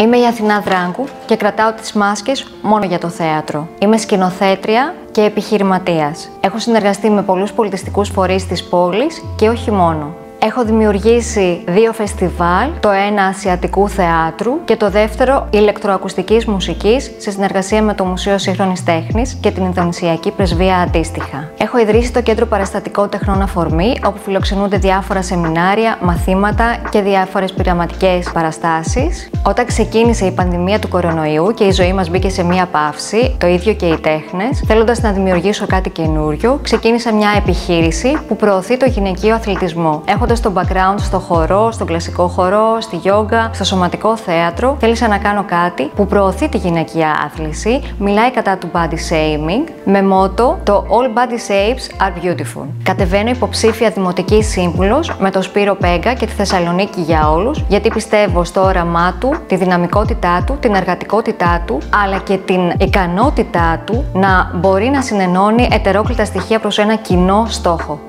Είμαι η Αθηνά Δράγκου και κρατάω τις μάσκες μόνο για το θέατρο. Είμαι σκηνοθέτρια και επιχειρηματίας. Έχω συνεργαστεί με πολλούς πολιτιστικούς φορείς της πόλης και όχι μόνο. Έχω δημιουργήσει 2 φεστιβάλ, το ένα ασιατικού θεάτρου και το δεύτερο ηλεκτροακουστικής μουσικής σε συνεργασία με το Μουσείο Σύγχρονης Τέχνης και την Ινδονησιακή Πρεσβεία αντίστοιχα. Έχω ιδρύσει το Κέντρο Παραστατικών Τεχνών Αφορμή, όπου φιλοξενούνται διάφορα σεμινάρια, μαθήματα και διάφορες πειραματικές παραστάσεις. Όταν ξεκίνησε η πανδημία του κορονοϊού και η ζωή μας μπήκε σε μία παύση, το ίδιο και οι τέχνες, θέλοντας να δημιουργήσω κάτι καινούριο, ξεκίνησα μια επιχείρηση που προωθεί το γυναικείο αθλητισμό. Έχοντας το background στο χορό, στον κλασικό χορό, στη γιόγκα, στο σωματικό θέατρο, θέλησα να κάνω κάτι που προωθεί τη γυναικεία άθληση, μιλάει κατά του body shaming, με μότο το All body shapes are beautiful. Κατεβαίνω υποψήφια δημοτική σύμβουλος με τον Σπύρο Πέγκα και τη Θεσσαλονίκη για όλους, γιατί πιστεύω στο όραμά του, τη δυναμικότητά του, την εργατικότητά του, αλλά και την ικανότητά του να μπορεί να συνενώνει ετερόκλητα στοιχεία προς ένα κοινό στόχο.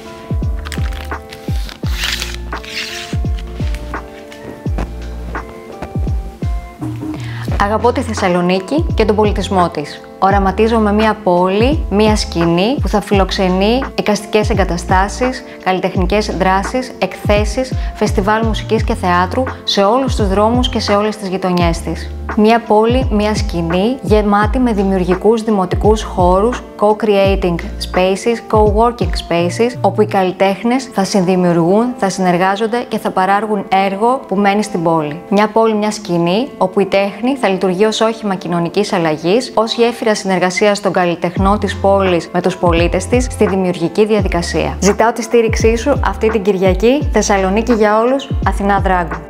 Αγαπώ τη Θεσσαλονίκη και τον πολιτισμό της. Οραματίζομαι μια πόλη, μια σκηνή που θα φιλοξενεί εικαστικές εγκαταστάσεις, καλλιτεχνικές δράσεις, εκθέσεις, φεστιβάλ μουσικής και θεάτρου σε όλους τους δρόμους και σε όλες τις γειτονιές της. Μια πόλη, μια σκηνή γεμάτη με δημιουργικούς δημοτικούς χώρους, co-creating spaces, co-working spaces, όπου οι καλλιτέχνες θα συνδημιουργούν, θα συνεργάζονται και θα παράγουν έργο που μένει στην πόλη. Μια πόλη, μια σκηνή, όπου η τέχνη θα λειτουργεί ως όχημα κοινωνικής αλλαγής, ως γέφυρα συνεργασίας των καλλιτεχνών της πόλης με τους πολίτες της στη δημιουργική διαδικασία. Ζητάω τη στήριξή σου αυτή την Κυριακή. Θεσσαλονίκη για όλους, Αθηνά Δράγκου.